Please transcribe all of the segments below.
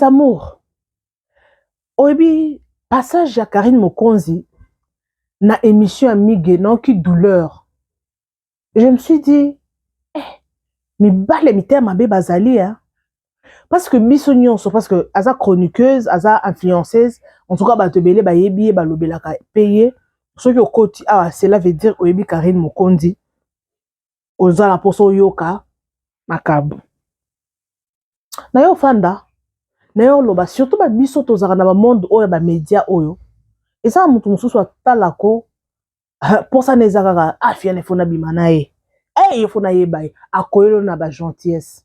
Amour. Obi, passage à Karine Mokonzi, na émission Amige, non qui douleur. Je me suis dit, mais balle mi terme abe bazali, hein. Parce que misognon, parce que aza chroniqueuse, aza influenceuse, en tout cas, ba te belé, ba yebi, ba lobela ka payer. Ce qui au côté, cela veut dire, Obi Karine Mokonzi, oza la poso yoka, makabu. Na yo fanda, na yo loba, surtout ba biso tozaka na ba monde oyo ba média oyo. Et ça, mutu mususu atalako, pour ça nezaka fiane fona bimana ye. Fona ye baye, akoyelo na ba gentillesse.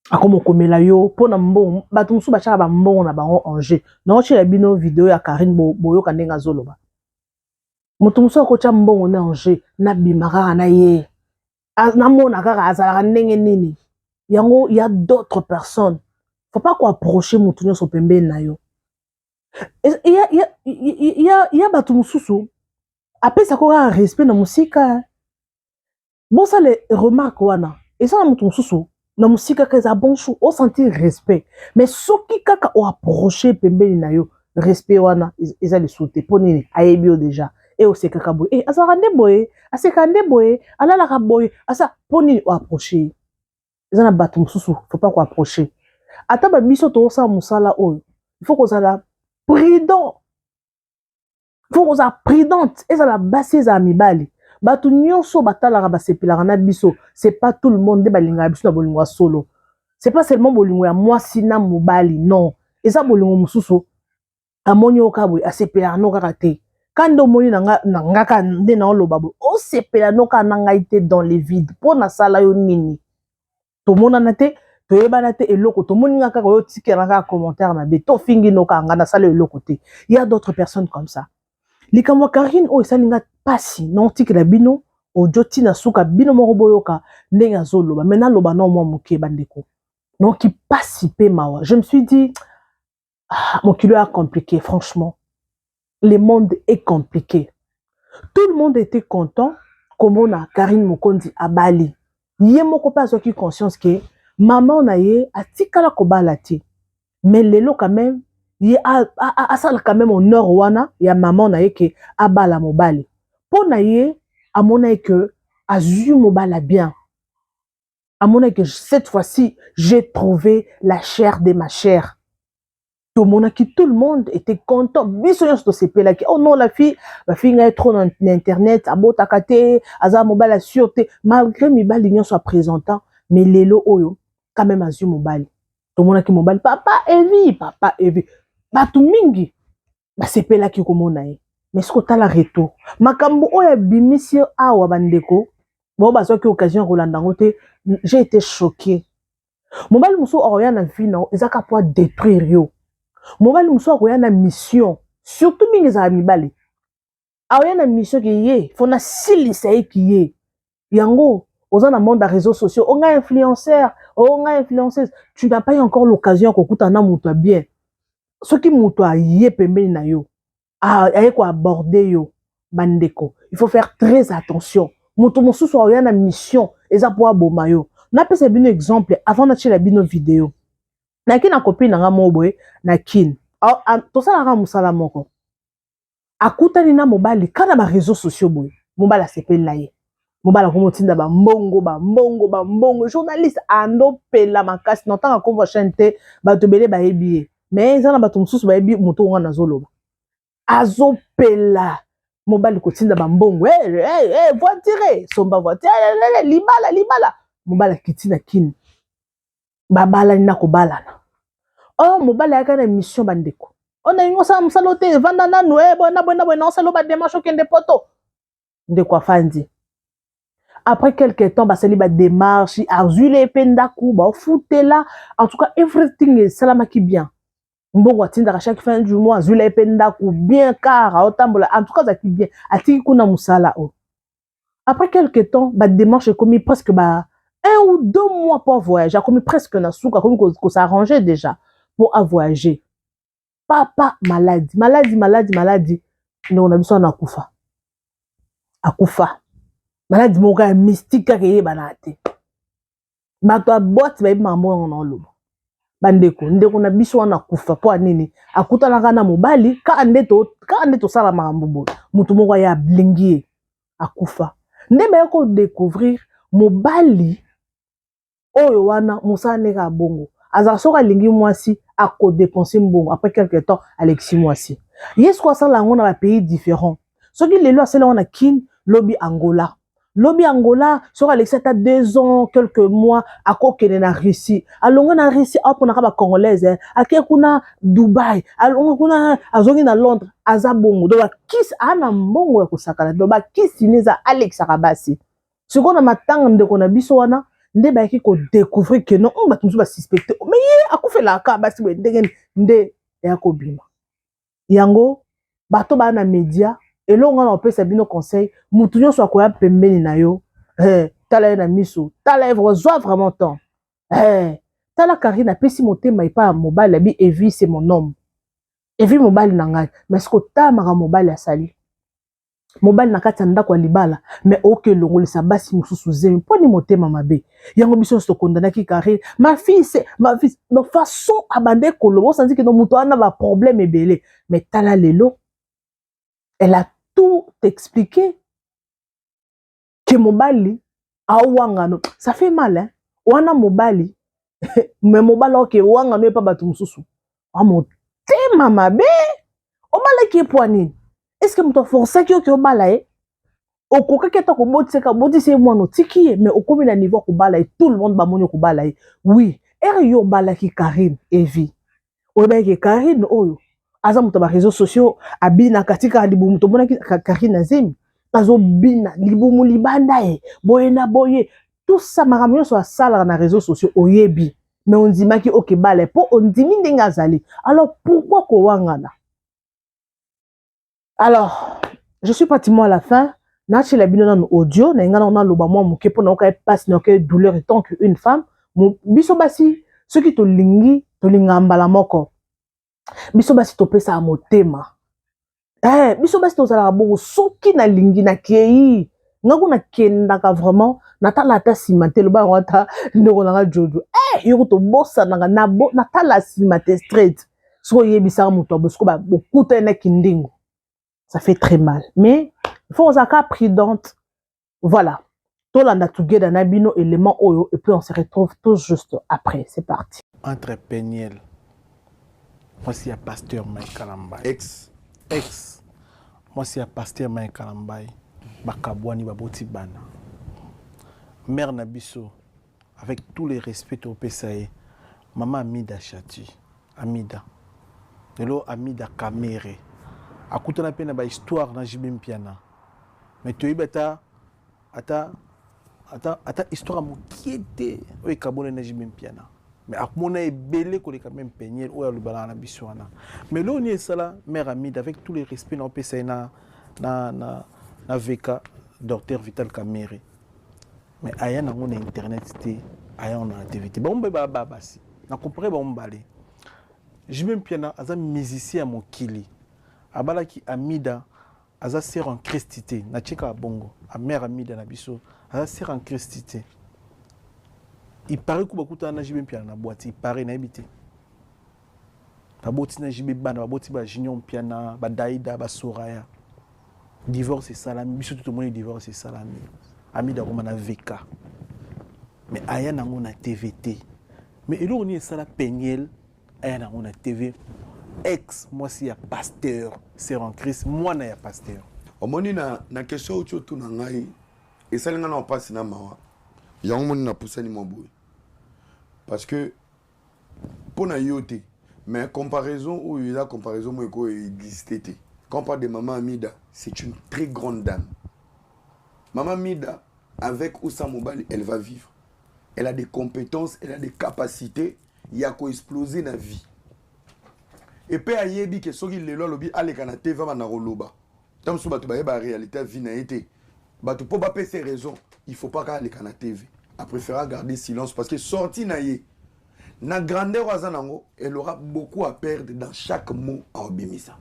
Akomo komela yo, pona mbon, batu mususu bachaka ba mbon na bango Angers. Na oche la bino vidéo ya Karine boyo kandenga zoloba. Mutu mususu akocha mbon na Angers, na bimaka na ye. Na mona kaka azalaka ndenge nini. Yango, il y a d'autres personnes. Faut pas qu'on approche mutu nyoso pembeni na yo. Il y a batu mususu. Après ça quoi un respect na musika. Bon ça les remarques wana. Et ça na mutu mususu na musika que ça bon chou au sentir respect. Mais soki kaka o approcher pembeni na yo respect wana ils allaient sauter ponini ayebio déjà. Et au sekaka boy. Asa rande boy, asa kande boy, ala la boy, asa ponini o approcher. Ils na batu mususu, faut pas qu'on approcher. Ata ba biso to sa musala o. Il faut qu'on soit prudent. Faut qu'on soit prudente. Et ça la basse à mibali. Batu nyonso batala ba sepilaka na biso. C'est pas tout le monde de balinga biso na bolingo solo. C'est pas seulement bolingo ya mwasi na mobali, non. Et ça bolingo mususu amoni okabwe asepela no kaka te. Kando moni nga ka nde na loba bo. O sepela no ka nanga ite dans les vides. Pona sala yo nini. To mona na te toyebana te eloko to moni nga kaka yo tikela ka commentaire na be to fingi no ka nga na sala eloko te. Il y a d'autres personnes comme ça. Likamwa Karine o esalinga pasi non tikela bino o joti na suka bino moko boyoka ndenga zoloba mena loba no mwa muke bandeko. Donc qui passe pe mawa. Je me suis dit mon kilo est compliqué franchement. Le monde est compliqué. Tout le monde était content comme on a Karine Mokonzi à Bali. Yé moko pas qui conscience que maman na ye atikala ko balati. Mais lelo quand même il a ça quand même honneur wana ya maman na ye ke abala mobali. Po na ye a mona que azu mobala bien. A mona que cette fois-ci j'ai trouvé la chair de ma chair. Tout le monde était content. Oh non, la fille est trop dans l'internet, à beau takate, aza mobile à sûreté. Malgré mes balles soit présentant, mais lelo oyo, quand même azu mobile. Tout le monde qui mobile, papa Evi. Ba tout mingi, ba sepela ki komonae. Mais ce que t'as la retour. Makambo oya bimisi awa bandeko. Bon, bah, soit occasion Rolandangote, j'ai été choqué. Mobile muso oya na vie non, ils a qu'à pouvoir détruire yo. Mobile muso oya na mission, surtout mingi za mibali. Oya na mission qui yé, faut na silisa qui yé. Yango, aux en monde des réseaux sociaux, on a influenceur, on a influenceuse. Tu n'as pas eu encore l'occasion qu'on coûte un amour bien. Ce qui moutoua yé pembeni na yo, aye ko aborder yo, bandeko. Il faut faire très attention. Moutou moussou soit oya na mission, eza pour aboma yo. Na pese bino exemple, avant na tchela bino vidéo. Na kin na copine nga moboye, na kin. To sa la musala moko. Akuta ni na mobali, kana ba réseaux sociaux boye. Mobala sepel la ye. Mobala komotinda ba mbongo. Journaliste ando pela makasi, notanga konvo chante, ba tebele ba ebiye. Mais ils en ont battu mususu ba ebi moto wana zoloba. Azo pela. Mobali kotinda ba mbongo. Voiture, somba voiture, libala. Mobala kitina kin. Babala ni nako balana. Oh, mobali yaka na mission bandeko. On a une sa musalote vanda nanu bona na salo ba démarche kende poto. Ndeko afandi. Après quelques temps, basali ba démarche, azule pendaku, ba foutela. En tout cas, everything est salamaki bien. Mbongo atinda chaque fin du mois, azule pendaku bien car otambola. En tout cas, ça qui bien. Atiki kuna musala o. Après quelques temps, ba démarche est commis presque ba 1 ou 2 mois pour voyager. A commis presque na souka, comme qu'on s'arrangeait déjà pour voyager. Papa maladie. Non, on a besoin d'akufa. Akufa. Maladie moka mystique kaka ye banate. Bato boîte ba maman on en lobo. bandeko ndeko na biso wana kufa po nini akutanaka na mobali ka ndeto sala makambo mutu moko ya blingi akufa nde ba ko découvrir mobali oyo wana musala neka bongo azala soka lingi mwasi ako dépenser mbongo après quelque temps Alexis mwasi yesu ko sala ngo na ba pays différents soki lelo asala wana kin lobi Angola soka Alexis ata 2 ans quelques mois akokene na Russie alongo na Russie apo na ba congolaise ake kuna Dubai alongo kuna azongi na Londres aza bongo do ba kiss ana mbongo ya kosakana do ba kiss neza Alex Akabasi siko na matanga ndeko na biso wana nde ba ki ko découvrir que non on ba tout ba suspecter mais ye akufela Akabasi we nde ya ko bima yango bato ba na media elonga na opesa bino conseil mutu nyonso akoya pembeni na yo tala na miso tala zwa vraiment temps tala Karine apesi motema epa mobile abi Evi c'est mon homme Evi mobile na ngai mais ce que tamaka mobile asali mobile na kati ndako libala mais oke longolisa basi mususu zemi poni motema mabe yango biso so condamnaki Karine ma fille de façon abande kolobo sanzi que no mutu ana ba problème ebele mais tala lelo elle a tout expliqué que mobali awangano ça fait mal hein wana mobali mais mobali ok wangano epa batu mususu amotema mabe obala ki poanini est-ce que muto forcer ki ok obala okoka keta ko botseka botise mwana tiki mais okomi na niveau ko bala tout le monde ba moni ko bala oui yo bala ki Karine Evi oba ki Karine oyo aza muto ba réseaux sociaux abina katika libumu to mona ki Karine azemi azo bina libumu libanda boye na boye tout ça makamyo so sala na réseaux sociaux oyebi mais on dit maki ok bale po on dit ndenge azali alors pourquoi ko wangana alors je suis pratiquement à la fin nachi la bino na audio na ngana na loba moi moke po na ka passe na ka douleur tant qu'une femme biso basi ce qui to linga mbala moko biso basi to pesa motema biso basi to sala bongo soki na lingi na kei ngako na kendaka vraiment natala ata simate loba ngata ndeko na jojo yoko to bossa na tala simate straight so yebisa muto bosko ba bokuta na kindingo ça fait très mal mais il faut être prudente voilà tolanda together na bino élément oyo et puis on se retrouve tout juste après c'est parti entre Peniel moi c'est pasteur Mike Kalambai ex moi c'est pasteur Mike Kalambai bakabwani baboti bana mère Nabiso avec tous les respects au PSAE maman Amida Chati Amida lelo Amida Kamere akutana pena ba histoire na Jibim Piana mais tu ibeta ata histoire mokiete o kabone na Jibim Piana mais akumona ebele ko le quand même Peniel o ya lubala na biswana mais là on est ça mère Amida avec tous les respects na PSAE na VK docteur Vital Kamere mais aya na ngona internet té aya on a TVT bon ba basi na comprendre bon balé Jibim Piana aza musicien mokili abalaki Amida aza sœur en Christité na tcheka bongo a mère Amida na biso aza sœur en Christité il paraît que beaucoup na Jibim Piana na boîte il paraît na habité na boti na Jibim bana boti ba Junior Piana ba Daïda ba Soraya divorce salami biso tout le monde divorce salami Amida comme na VK mais aya na ngona TVT mais elo on est ça la Peniel aya na ngona TV ex moi si ya pasteur c'est en Christ moi na ya pasteur omoni na question ocho tu na ngai esalinga na passe na mawa yango moni na pusani moboy parce que pour na yote mais comparaison où il a comparaison moi ko existé quand on parle de maman Amida c'est une très grande dame maman Amida avec ou sans mobile elle va vivre elle a des compétences elle a des capacités il y a quoi exploser na vie et puis ayebi que soki lelo lobi aleka na TV va na roloba tant so batu ba réalité vie na été batu po ba pese raison il faut pas qu'aleka na TV a préférer garder silence parce que sorti na ye na grandeur azanango elle aura beaucoup à perdre dans chaque mot à obémisa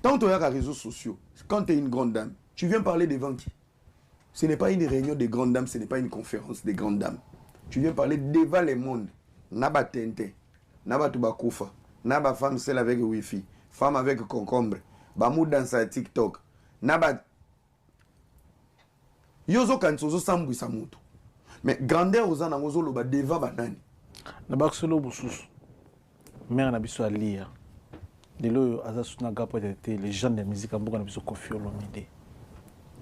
tant on y a les réseaux sociaux quand tu es une grande dame tu viens parler devant qui ce n'est pas une réunion de grandes dames ce n'est pas une conférence des grandes dames tu viens parler devant le monde na batente na batu bakufa na ba femme seule avec wifi femme avec concombre ba mu danse à TikTok na ba yozo kanso zo sambwisa mutu mais grandeur ozana ngozo loba deva banani na bakisolo bususu mère na biso alia lelo aza suna gapo été les gens de musique amboka na biso Koffi Olomide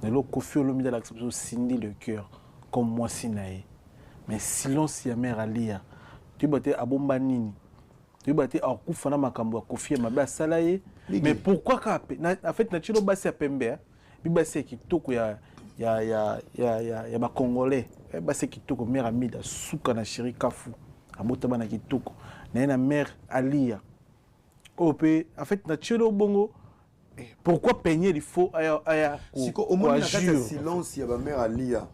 lelo Koffi Olomide la biso sindi le cœur comme moi sinae mais silence ya mère alia tu bote abomba nini tu bote akufa na makambo ya Koffi mabe asalaye mais pourquoi ka en fait na chilo basi ya pembe bi basi kitoko ya ba congolais basi kitoko mère amida suka na chéri kafu abota bana kitoko na mère alia opé en fait na chelo bongo pourquoi peigner il faut aya siko au moins na silence ya ba mère alia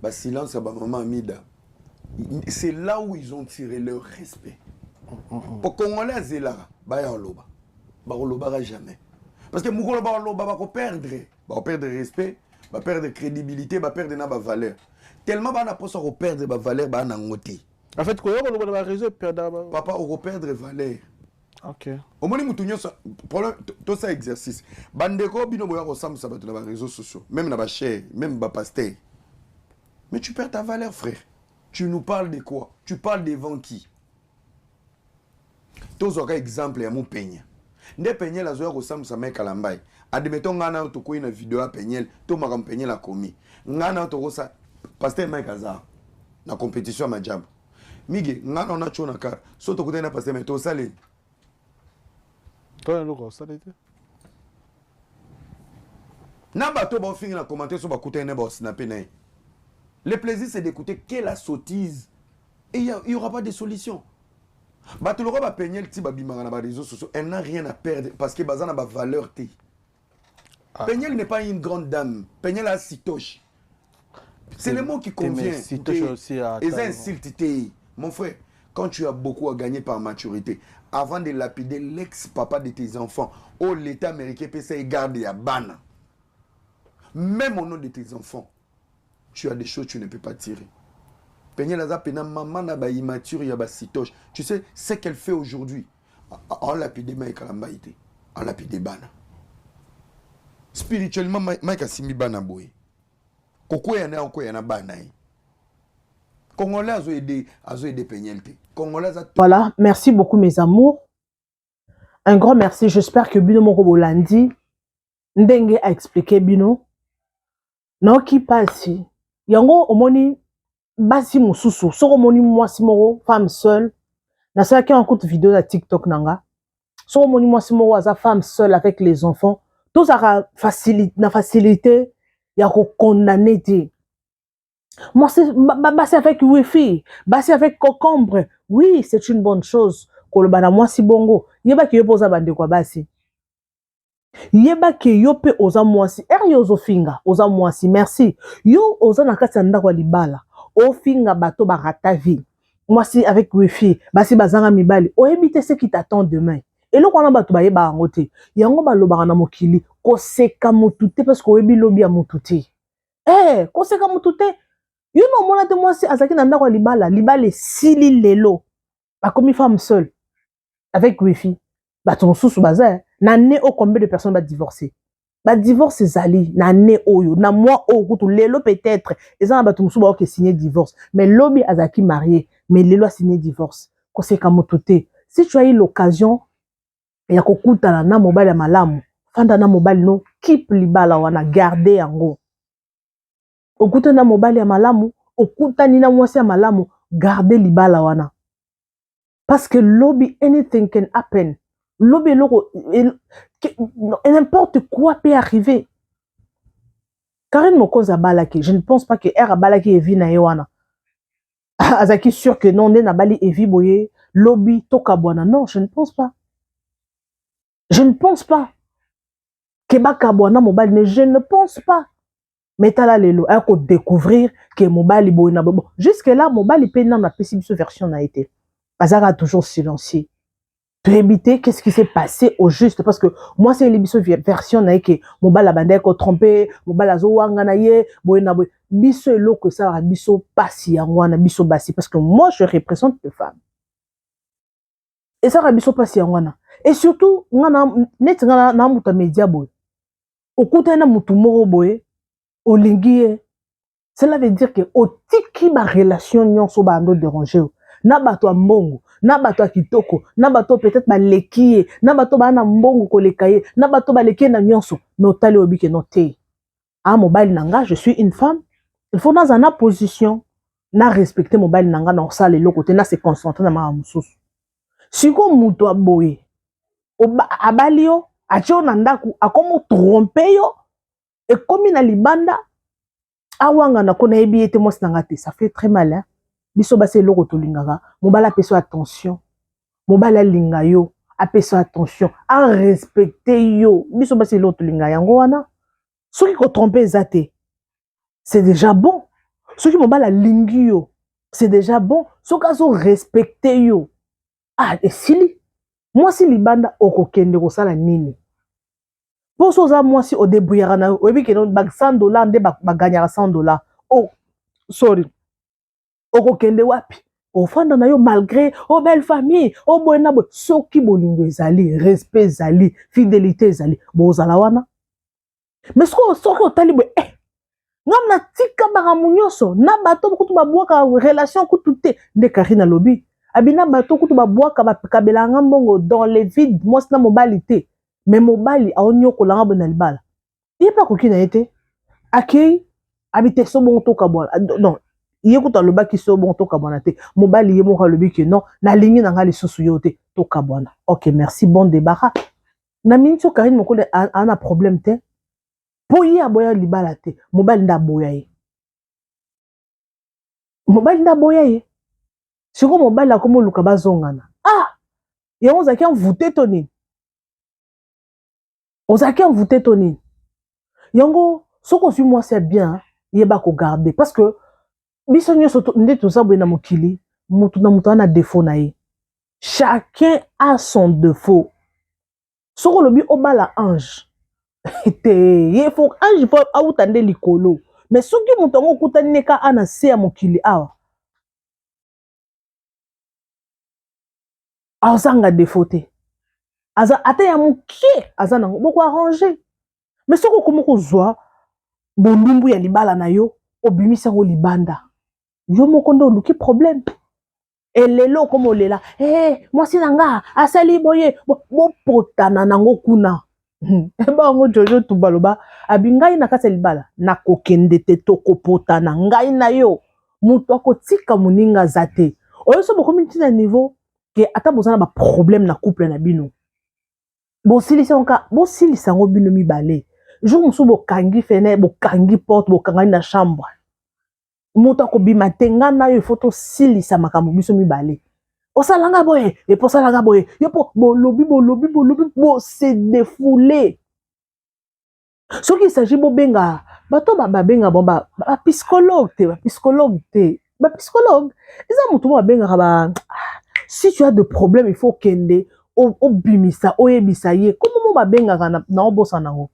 ba silence ya ba maman amida c'est là où ils ont tiré leur respect pour congolais zela ba ya loba ba loba jamais parce que mukolo ba loba ba ko perdre respect ba perdre crédibilité ba perdre na ba valeur tellement ba na poso ko perdre ba valeur ba na ngoti en fait ko yoko loba ba réseau perdre papa ko perdre valeur. OK au moins mutu nyonso problème tout ça exercice bandeko bino boya ko samsa ba na réseaux sociaux même na ba cher même ba pasteur mais tu perds ta valeur frère. Tu nous parles de quoi? Tu parles devant qui? Tous aucun exemple ya mon peigna. Nde peigna la zoya ko samsa me kalambai. Admettons ngana to ko une vidéo a peigna, to ma peigna la komi. Ngana to ko sa pasteur Mike Azar na compétition ma job. Mige ngana on a chona ka so to ko na pasteur mais to sale. Toi le ko sale te. Na ba to ba finir na commenter so ba kuta ne ba snapper na. Le plaisir, c'est d'écouter quelle la sottise. Et il n'y aura pas de solution. Batuloro va peigner le type de réseaux sociaux. Elle n'a rien à perdre parce que Bazan a ma valeur. Peigner n'est pas une grande dame. Peigner la sitoche. C'est le mot qui convient. Sitoche aussi à mon frère, quand tu as beaucoup à gagner par maturité, avant de lapider l'ex-papa de tes enfants, oh, l'État américain peut se garder à Bana. Même au nom de tes enfants. Tu as des choses que tu ne peux pas tirer. Peigner la zapena maman na ba immature ya ba sitoche. Tu sais ce qu'elle fait aujourd'hui. En lapide Mike Kalambaïté. En lapide bana. Spirituellement Mike Asimi bana boy. Koko ya na oko ya na bana. Congolais a aidé peignelte. Congolais a. Voilà, merci beaucoup mes amours. Un grand merci. J'espère que Bino Moko Bolandi ndenge a expliqué Bino. Non qui passe. Yango omoni basi mususu soko omoni mwasi moko femme seule na ça qui en courte vidéo na TikTok nanga soko omoni mwasi moko aza femme seule avec les enfants tous a facilité ya ko condamner te mwasi basi avec wifi basi avec concombre oui c'est une bonne chose koloba na mwasi bongo yeba ki yopoza bande kwa basi yeba ke yo pe oza mwasi yo ozofinga oza mwasi merci yo oza na kati ya ndako ya libala ofinga bato barata vie mwasi avec wifi basi bazanga mibali oyebi te ce qui t'attend demain eloko wana bato bayeba yango te yango balobaka na mokili koseka mutu te parce que oyebi lobi ya mutu te koseka mutu te yo na omona te mwasi azalaki na ndako ya libala esili lelo bakomi femme seule avec wifi bato mosusu baza na ne o combien de personnes va divorcer ba divorce zali na ne oyo na moi o kutu lelo peut-être et ça bato mosusu ba ok signer divorce mais lobi azaki marié mais lelo a signé divorce ko c'est comme tout si tu as eu l'occasion ya kokuta na mobile ya malamu fanda na mobile no keep libala wana garder yango okuta na mobile ya malamu okuta ni na mwasi ya malamu garder libala wana parce que lobi anything can happen. Lobi loko n'importe quoi peut arriver. Karen Mokoz a balaki, je ne pense pas que R a balaki evi na yewana. Azaki sûr que non, n'a bali evi boye, lobi toka bwana. Non, je ne pense pas. Je ne pense pas. Kebaka bwana mobile, mais je ne pense pas. Mais t'as lelo, il faut découvrir que mobile boye na bobo. Jusque là, mobile peut n'a pas si version a été. Azara a toujours silencieux. Tu éviter qu'est-ce qui s'est passé au juste parce que moi c'est l'émission version na que mobile abandé ko tromper mobile azo wanga na ye boyena boy biso eloko ça ra biso pasi ya ngwana biso basi parce que moi je représente les femmes Et ça rabiso pasi yangwana. Et surtout net na muta media boy. Okuta na mutu moko boy, olingie. Cela veut dire que otiki ma relation nyonso ba ando déranger. Na bato mbongo, na bato kitoko, na bato peut-être ba lekiye, na bato ba na mbongo kolekaye, na bato ba lekiye na nyonso, mais otali obi ke noté. Ah mobile nanga, je suis une femme. Il faut dans une position na respecter mobile nanga na osala le côté na se concentrer na ma mususu. Siko muto aboye. Abalio, achio na ndaku, akomo tromper yo, et comme na libanda awanga na kona ebi ete mos nangate, ça fait très mal hein. Biso base loko to lingaka, mobala peso attention. Mobala linga yo, apeso attention, a respecter yo. Biso base loko to linga yango wana. Ceux qui ko tromper zate, c'est déjà bon. Ceux qui mobala lingi yo, c'est déjà bon. Ceux qui ont respecté yo. Ah, et sili. Moi si libanda okokende ko sala nini. Pour ça moi si au débrouillard na obi ke non bag $100 nde ba gagnera $100. Oh, sorry. Okokende wapi? Ofanda na yo malgré oh belle famille, oh boyna bo soki bolingo ezali, respect ezali, fidélité ezali, bozala wana. Mais soko otali bo ngam na tika baramu nyonso na bato kutu babwaka relation kutu te nde Karina lobi. Abina bato kutu babwaka bakabela ngambongo dans les vides, moi na mobali te. Mais mobali a onyo ko langa bona libala. Il pas kokina été. Akei habite so bon to kabona. Non, yekuta loba ki so bon to kabona te. Mobali yemo ka lobi ke non, na lingi na ngali susu yote to kabona. OK, merci, bon débarras. Na mincho Karine moko ana problème te. Poyi aboya libala te. Mobali nda boya ye. Mobali nda boya ye. Siko mobali akomo luka bazongana. Ah! Yango zaki envoûté toni. Ozaki envoûté toni. Yango soko suis moi c'est bien, yeba ko garder parce que biso nyonso nde tozaboye na mokili, mutu na mutu ana défaut na ye. Chacun a son défaut. Soko lobi obala ange. Il faut ange faut autande likolo. Mais soki mutu ngo kutani neka ana se ya mokili awa. Azanga défaut te. Aza ata ya mukie azana boko arranger. Mais soko komoko zwa bolumbu ya libala na yo obimisa ngo libanda. Yo moko ndo luki problème. Et lelo comme olela, moi si nanga asali boye bo potana nango kuna. Eba ngo Jojo tubaloba abingai na kasa libala na kokende te to kopotana ngai na yo mutu akotika muninga zate. Oyo so boko mitina niveau ke ata bozana ba problème na couple na bino. Bo silisa ngo bino mibale. Jour musu bo kangi fenêtre, bo kangi porte, bo kangi na chambre. Moto ko bima tenga na yo photo silisa makambo biso mibale. Osalanga boye, et pour salanga boye, yo po bo lobi bo se défouler. Ce qui s'agit bo benga, bato ba benga bon ba psychologue te, ba psychologue. Eza mutu ba benga ba si tu as de problèmes, il faut kende o bimisa, o yebisa ye. Comment mo ba benga na obosa nango?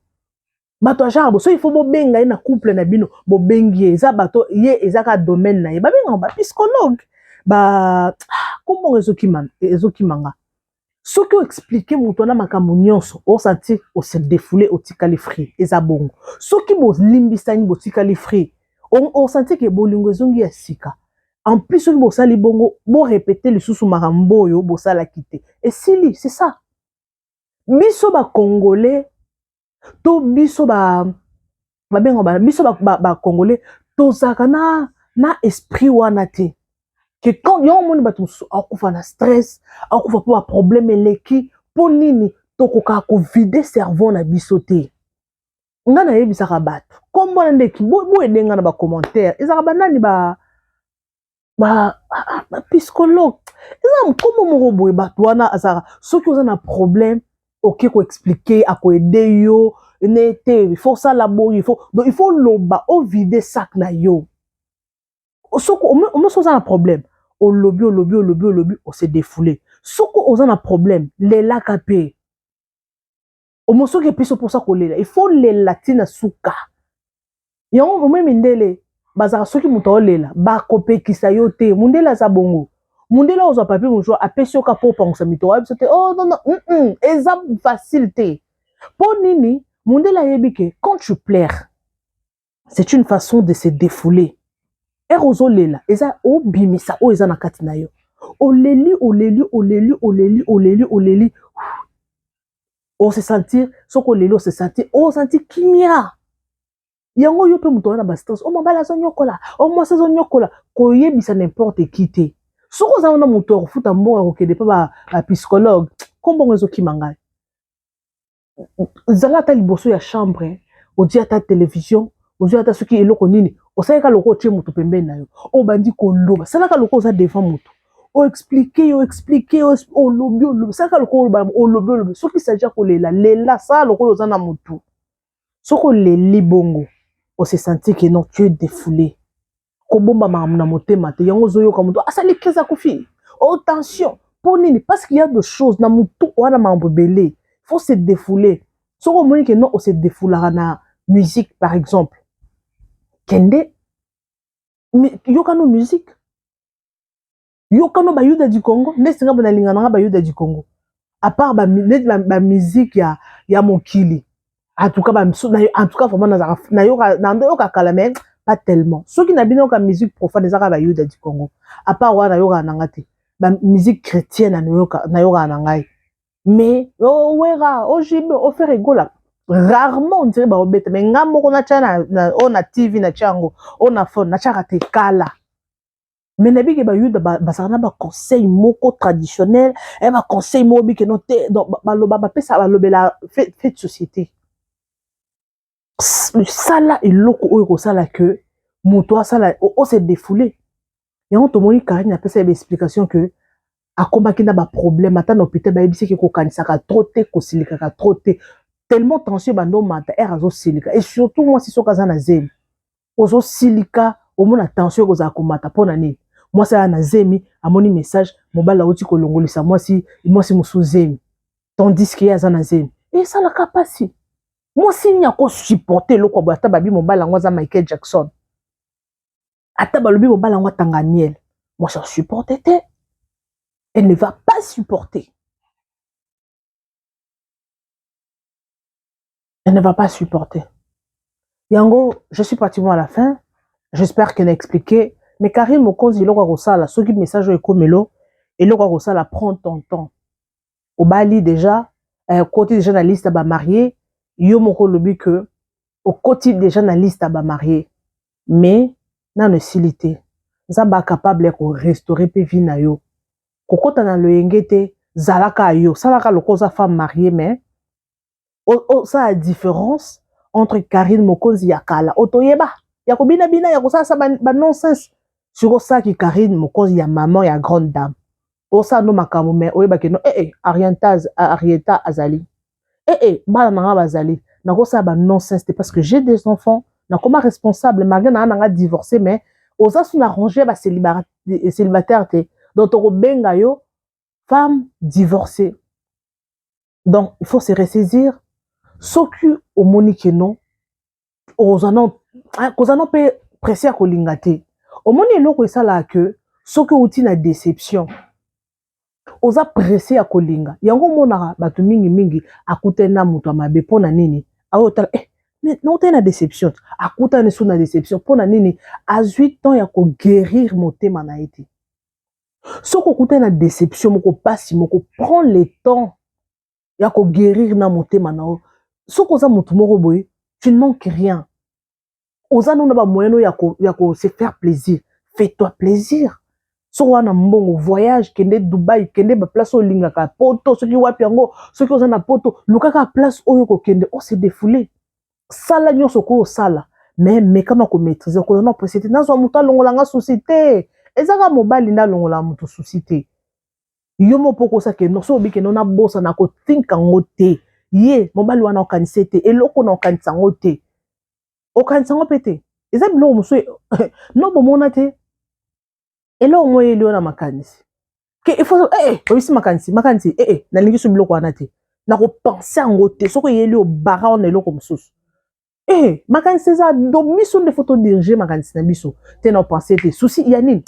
Bato genre so il faut bo benga na couple na bino bo bengi eza bato ye ezaka domaine na ye ba benga ba psychologue ba comment ezoki manga soki expliquer muto na makambo nyonso o senti o se défouler o tikali free eza bongo soki bo limbisani bo tikali free o senti que bolingo ezongi ya sika en plus soki bo sali bongo bo répéter le sous makambo yo bo sala kité et sili c'est ça biso ba congolais to biso biso congolais tozaka na esprit wana te que quand yon moni bato akufa na stress akufa po problème eleki po nini tokoka ko vider cerveau na biso te nga na yebisaka bato kombo na ndeki bo edenga na ba commentaire ezaka banani ba psychologue eza kombo moko boye bato wana azaka soki oza na problème ok ko expliquer à ko aider yo nete il faut ça la boy il faut loba o vider sac na yo soko o so ça un problème o lobi o se défouler soko oza na problème lela kapé o mo soki piso pour ça ko lela il faut les latina suka yango o même ndele bazaka soki muto lela ba kopekisa yo te mundela za bongo Mundela ozo papier bonjour apesi oka po pangsa mito. Oh non non, exemple facilité. Pour nini, mundela yebike quand tu pleures, c'est une façon de se défouler. Et ozo lela, eza obimisa o eza na kati na yo. Oleli. On se sentir, soko leli on se sentir, on sentir kimia. Yango yo pe muto na ba stress. O mabala zo nyokola, o mwasa zo nyokola, ko yebisa n'importe qui te. Soko za na muto ofuta mbongo okede pa ba psychologue, kombongo ezo kimanga. Zala ta liboso ya chambre, o dia ta télévision, o dia ta soki eloko nini, o sayeka loko tie muto pembeni na yo. O bandi ko loba, salaka loko za devant muto. O expliquer, o lobi, salaka loko o lobi, soki saja ko lela, ça loko za na muto. Soko leli bongo. On se sentit que non, tu es défoulé. Kobomba na motema te yango zoyo ka muto asali keza kufi. Oh attention, pour nini parce qu'il y a des choses na muto wana mambobele. Faut se défouler. Soko moni que non, on se défoulera na musique par exemple. Kende yokano musique. Yokano ba yuda du Congo, nesinga bana lingana ba yuda du Congo. À part ba musique ya mokili. En tout cas vraiment na yoka kalame pas tellement ceux qui n'abino ka musique profane ezaka ba yuda du Congo à part wana yoka nangate ba musique chrétienne na yoka nangai mais oh wera oh jibe oh faire rigola rarement on dirait ba obeta mais ngambo ko na chana na TV na chango on a phone na chaka te kala mais nabi ke ba yuda ba sana ba conseil moko traditionnel et ba conseil mo bi ke no te ba loba ba pesa ba lobela fait de société. Ça là et loko oyo sala que moto sala o se défoulé et on te moni Karine a fait une explication que a combattre na ba problème ata na hôpital ba ebisi ke ko kanisa ka trop te ko silika ka trop te tellement tension bando mata er azo silika et surtout moi si so kaza na zemi ozo silika au mona tension ko za komata pona nini moi ça na zemi amoni message mobala oti ko longolisa moi si musu zemi tandis que ya za na zemi et ça la capacité. Moi, si n'y a qu'à supporter le quoi, ata babi mon balango za Michael Jackson, ata babi mon balango Tanganiel, moi je supporte. Elle ne va pas supporter. Elle ne va pas supporter. Yango, je suis pratiquement à la fin. J'espère qu'elle a expliqué. Mais Karim Mokonzi, il a ça là, ceux qui message est comme l'eau, il a ça là, prends ton temps. Au Bali déjà, côté des journalistes à marié. Yo moko lobi que au côté des journalistes à marié mais na no silité zamba capable ko restaurer pe vie na yo kokota na loyengete zalaka yo salaka lokoza femme mariée mais ça a différence entre Karine Mokonzi ya kala otoyeba ya ko bina ya ko ça ba nonsense sur ça qui Karine Mokonzi ya maman ya grande dame o ça no makamo mais oyeba que non Arieta azali bala nanga bazali nako sa ba nonsense parce que j'ai des enfants na comment responsable malgré nanga divorcé mais oza sous arrangé ba célibataire te donc to benga yo femme divorcée donc il faut se ressaisir soki au monique non ozanon pe pressé à kolingate au moni eloko esala que soki outi na déception oza pressé ya kolinga yango monaka bato mingi akutena muto amabe pona nini aotala mais non t'es na déception akutana sous na déception pona nini à 8 ans ya ko guérir motema na été soko kutena déception moko pasi moko prend le temps ya ko guérir na motema na o soko za muto moko boye tu ne manques rien oza nona ba moyeno ya ko se faire plaisir fais-toi plaisir. So wana mbongo voyage kende Dubai kende ba place olingaka poto soki wapi yango soki oza na poto lukaka place oyo ko kende on se défouler sala nyonso ko sala mais kama ko maîtriser ko na possibilité nazo muto longolanga société ezaka mobali na longola muto société yo mopoko sa ke no so bike no na bossa na ko think ngote ye mobali wana okanisete eloko na okanisa ngote okanisa ngopete eza bilo muso no bomona te elo moye liona makanisi ke il faut oyisi makanisi na lingi so biloko wana te na ko penser ngote soko yeli o bara on eloko mususu makanisi eza do miso nde photo diriger makanisi na biso te na penser te souci ya nini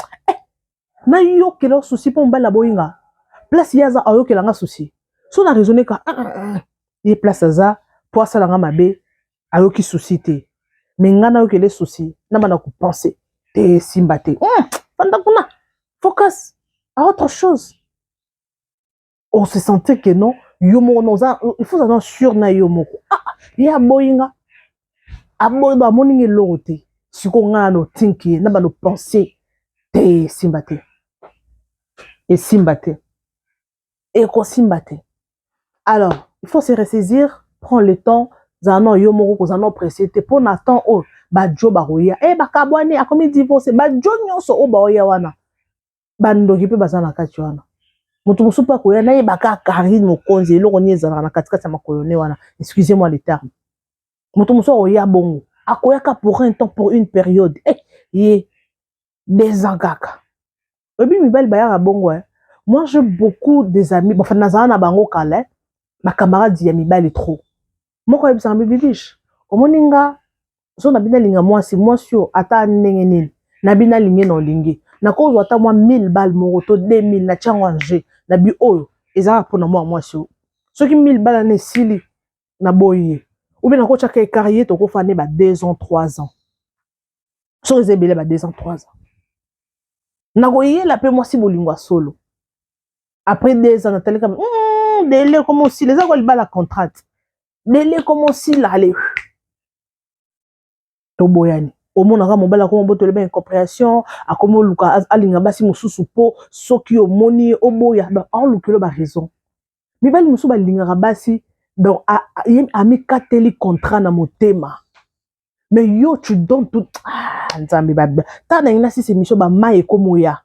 na yo kelo souci pour mbala boyinga place yaza ayo kelanga souci so na raisonner ka y place za pour ça langa mabe ayo ki souci te mais ngana yo kele souci na bana ko penser te simba te pendant kuna focus à autre chose. On se sentait que non yo mo noza il faut être sûr na yo moko ya boyinga aboy ba moningi lote siko ngano tinki na bana penser te simba te et simbate. Et simbate. Alors, il faut se ressaisir, prendre le temps, zano yo moko zano pressé te pour n'attendre oh ba jo ba roya ba kabwane a comme divorce ba jo nyonso o ba oya wana bando ki pe bazana kati wana mutu musupa ko ya na ba ka Karine Mokonzi eloko nyeza na kati kati ya makolone wana excusez-moi le terme mutu muso oya bongo akoyaka pour un temps pour une période ye des ans kaka obi mibali bayaka bongo moi j'ai beaucoup des amis enfin nazana na bango kala ma camarade ya mibali trop moko yebisa mbi bibish omoninga so na bina linga mwasi ata ndenge nini na bina linge no linge na kozo ata mwa 1000 balles moko to 2000 na chango anje na bi oyo ezala pona mwa mwasi soki 1000 balles na sili na boye ou bien na ko chaka carrière to ko fane ba 2 ans 3 ans so ezebele ba 2 ans 3 ans na ko yela pe mwasi bolingwa solo après 2 ans na tele comme délai comme aussi les gens la contrainte délai comme aussi là allez to boyani au monde nga mobala ko mboto le ben incompréhension a comme luka alinga basi mususu po soki o moni o boya ba en lukelo ba raison mi bali musu ba linga basi donc a mi kateli contrat na motema mais yo tu donnes tout nzambi ba ta na ina si c'est mission ba mai comme ya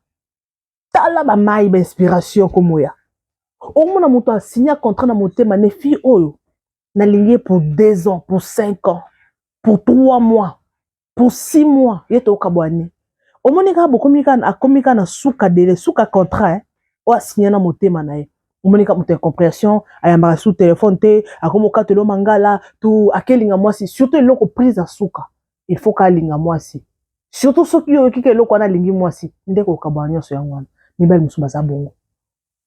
ta la ba mai ba inspiration comme ya au moins moto a signé contrat na motema ne fi oyo na ligne pour 2 ans pour 5 ans pour 3 mois pour 6 mois yeto kabwani au moins ka bokomika na komika na suka délai suka contrat o a signé na motema na ye au moins ka moto compréhension ayamba sous téléphone te akomoka telo mangala tout akelinga mwasi surtout loko prise à suka il faut ka linga mwasi surtout soki yo kike loko na lingi mwasi ndeko kabwani so yangwana mibali musuma za bongo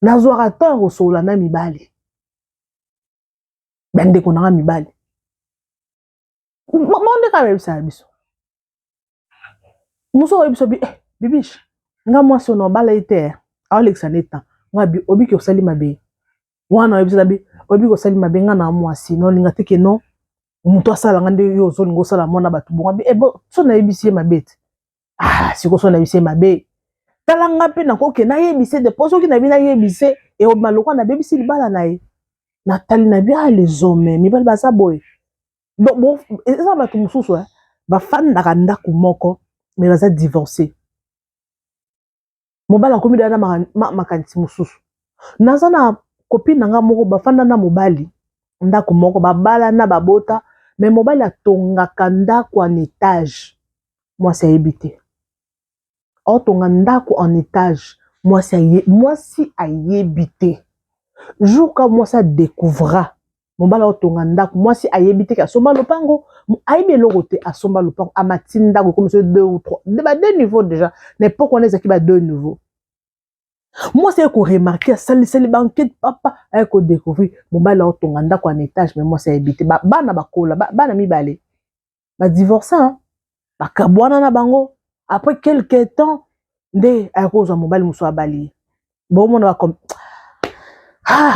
nazwaka temps kosola na mibali bende konanga mibali monde ka bebisa biso muso biso bibish nga mwasi ono bala ite Alex aneta ngabi obiki osali mabe wana bebisa bi obiki osali mabe nga na mwasi no linga teke no muto asala ngande yo zo lingo sala mona batu bonga bo so na yebisi mabete siko so na yebisi mabe talanga pe na koke na yebise de poso ki na bina yebise e o maloko na bebisi libala na ye na tali na bia les hommes mibali baza boy bon eza batu mususu ba fanda kanda ku moko mais baza divorcé mobala komi dana makanti mususu naza na copine nanga moko ba fanda na mobali ndako moko babala na babota mais mobali atongaka ndako en étage moi c'est habité otonga ndako en étage moi si ayebité jour quand moi ça découvrira mon bala otonga ndako moi si ayebité ka somba lopango ayebi lokote asomba lopango amatinda comme ce 2 ou 3 deux niveaux déjà n'importe quoi les qui ba 2 niveaux moi c'est qu'on remarquer ça les banquettes papa ay ko découvrir mon bala otonga ndako en étage mais moi c'est ayebité bana bakola bana mibale ba divorcé ba kabwana na bango. Après quelques temps, à cause de mon bal mousso abali. Bon, on va comme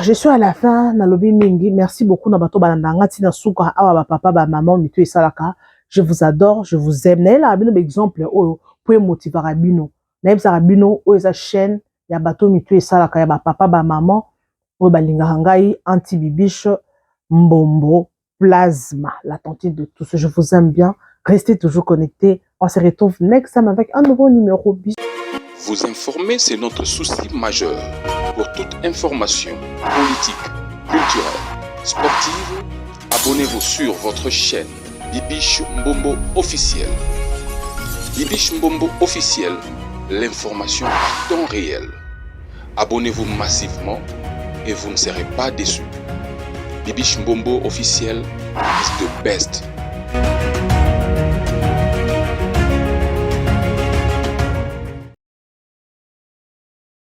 je suis à la fin, na lobby mingi. Merci beaucoup na bato balandanga tina suka awa papa ba maman mitu esalaka. Je vous adore, je vous aime. Na la rabino exemple oh pour motiver rabino. Na yebisa rabino oh esa chaîne ya bato mitu esalaka ya ba papa ba maman oh balinga ngai anti bibiche mbombo plasma la tantine de tous. Je vous aime bien. Restez toujours connectés. On se retrouve next time avec un nouveau numéro. Vous informer, c'est notre souci majeur. Pour toute information politique, culturelle, sportive, abonnez-vous sur votre chaîne Bibiche Mbombo officiel. Bibiche Mbombo officiel, l'information à temps réel. Abonnez-vous massivement et vous ne serez pas déçus. Bibiche Mbombo officiel is the best.